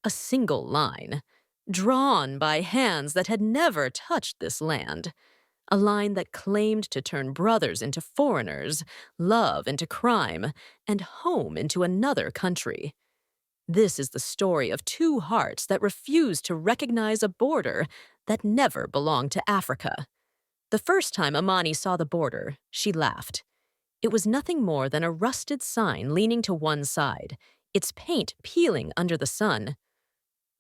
A single line, drawn by hands that had never touched this land. A line that claimed to turn brothers into foreigners, love into crime, and home into another country. This is the story of two hearts that refuse to recognize a border that never belonged to Africa. The first time Amani saw the border, she laughed. It was nothing more than a rusted sign leaning to one side, its paint peeling under the sun.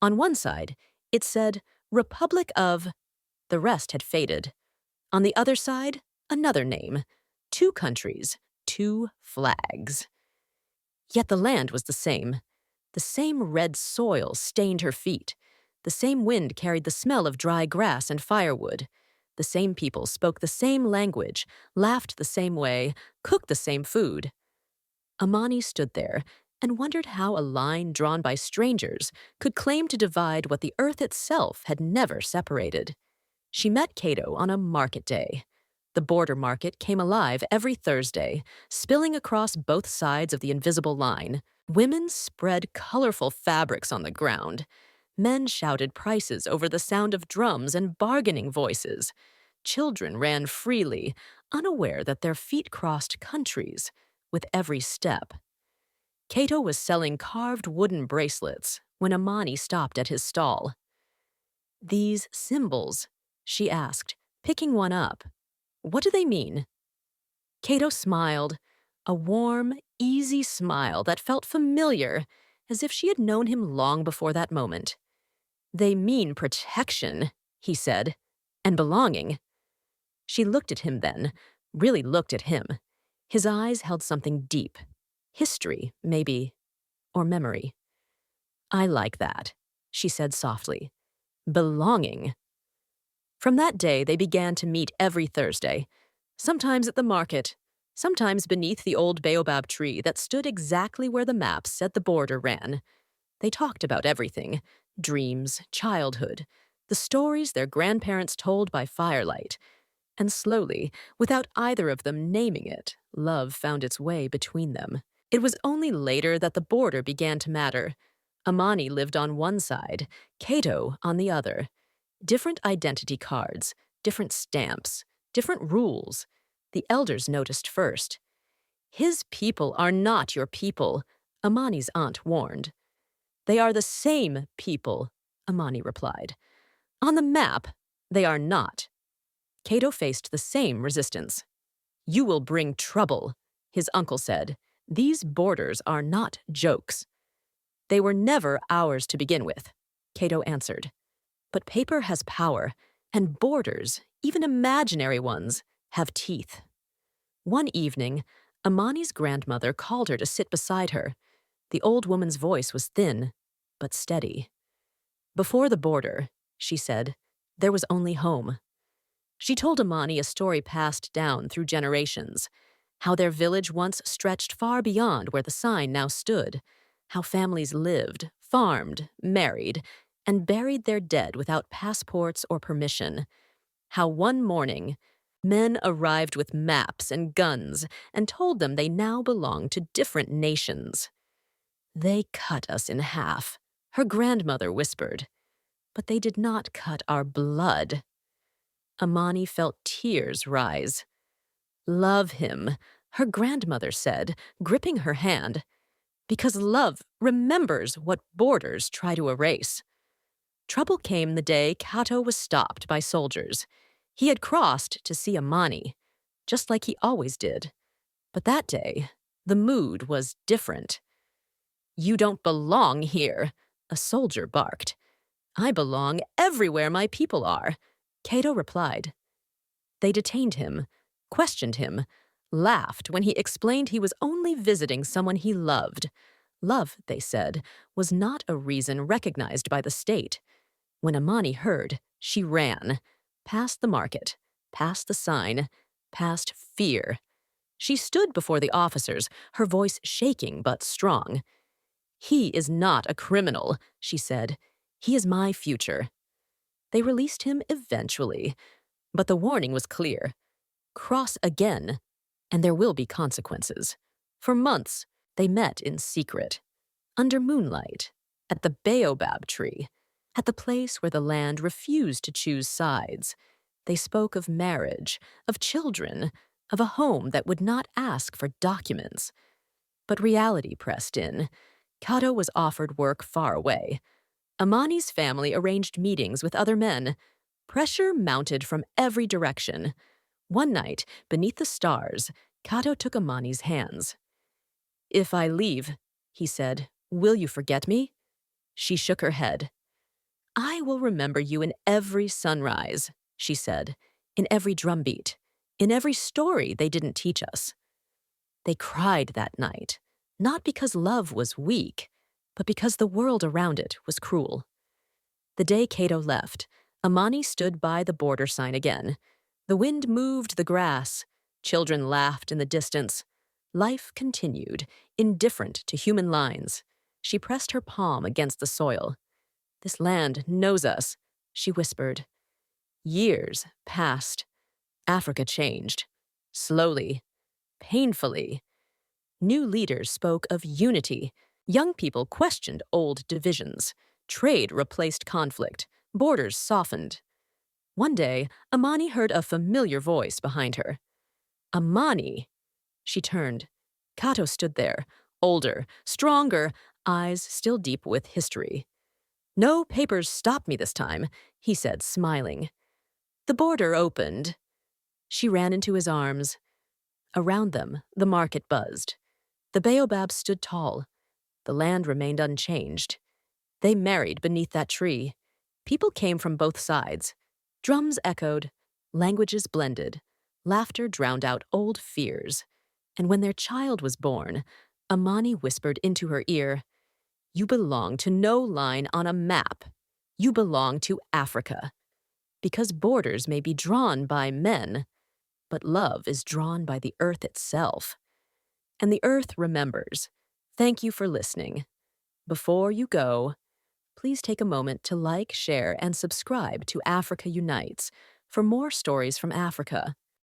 On one side, it said, Republic of. The rest had faded. On the other side, another name. Two countries, two flags. Yet the land was the same. The same red soil stained her feet. The same wind carried the smell of dry grass and firewood. The same people spoke the same language, laughed the same way, cooked the same food. Amani stood there and wondered how a line drawn by strangers could claim to divide what the earth itself had never separated. She met Cato on a market day. The border market came alive every Thursday, spilling across both sides of the invisible line. Women spread colorful fabrics on the ground. Men shouted prices over the sound of drums and bargaining voices. Children ran freely, unaware that their feet crossed countries with every step. Cato was selling carved wooden bracelets when Amani stopped at his stall. "These symbols," she asked, picking one up. "What do they mean?" Cato smiled, a warm, easy smile that felt familiar, as if she had known him long before that moment. "They mean protection," he said, "and belonging." She looked at him then, really looked at him. His eyes held something deep. History, maybe, or memory. "I like that," she said softly. "Belonging." From that day, they began to meet every Thursday, sometimes at the market, sometimes beneath the old baobab tree that stood exactly where the map said the border ran. They talked about everything, dreams, childhood, the stories their grandparents told by firelight. And slowly, without either of them naming it, love found its way between them. It was only later that the border began to matter. Amani lived on one side, Cato on the other. Different identity cards, different stamps, different rules. The elders noticed first. "His people are not your people," Amani's aunt warned. "They are the same people," Amani replied. "On the map, they are not." Cato faced the same resistance. "You will bring trouble," his uncle said. "These borders are not jokes." "They were never ours to begin with," Cato answered. "But paper has power, and borders, even imaginary ones, have teeth." One evening, Amani's grandmother called her to sit beside her. The old woman's voice was thin, but steady. "Before the border," she said, "there was only home." She told Amani a story passed down through generations, how their village once stretched far beyond where the sign now stood, how families lived, farmed, married, and buried their dead without passports or permission, how one morning, men arrived with maps and guns and told them they now belonged to different nations. "They cut us in half," her grandmother whispered, "but they did not cut our blood." Amani felt tears rise. "Love him," her grandmother said, gripping her hand, "because love remembers what borders try to erase." Trouble came the day Cato was stopped by soldiers. He had crossed to see Amani, just like he always did. But that day, the mood was different. "You don't belong here," a soldier barked. "I belong everywhere my people are," Cato replied. They detained him, questioned him, laughed when he explained he was only visiting someone he loved. Love, they said, was not a reason recognized by the state. When Amani heard, she ran, past the market, past the sign, past fear. She stood before the officers, her voice shaking but strong. "He is not a criminal," she said. "He is my future." They released him eventually, but the warning was clear. Cross again, and there will be consequences. For months, they met in secret, under moonlight, at the baobab tree, at the place where the land refused to choose sides. They spoke of marriage, of children, of a home that would not ask for documents. But reality pressed in. Kato was offered work far away. Amani's family arranged meetings with other men. Pressure mounted from every direction. One night, beneath the stars, Kato took Amani's hands. "If I leave," he said, "will you forget me?" She shook her head. "I will remember you in every sunrise," she said, "in every drumbeat, in every story they didn't teach us." They cried that night, not because love was weak, but because the world around it was cruel. The day Cato left, Amani stood by the border sign again. The wind moved the grass. Children laughed in the distance. Life continued, indifferent to human lines. She pressed her palm against the soil. "This land knows us," she whispered. Years passed. Africa changed. Slowly, painfully. New leaders spoke of unity. Young people questioned old divisions. Trade replaced conflict. Borders softened. One day, Amani heard a familiar voice behind her. "Amani!" She turned. Kato stood there, older, stronger, eyes still deep with history. "No papers stop me this time," he said, smiling. The border opened. She ran into his arms. Around them, the market buzzed. The baobabs stood tall. The land remained unchanged. They married beneath that tree. People came from both sides. Drums echoed. Languages blended. Laughter drowned out old fears. And when their child was born, Amani whispered into her ear, "You belong to no line on a map. You belong to Africa." Because borders may be drawn by men, but love is drawn by the earth itself. And the earth remembers. Thank you for listening. Before you go, please take a moment to like, share, and subscribe to Africa Unites for more stories from Africa.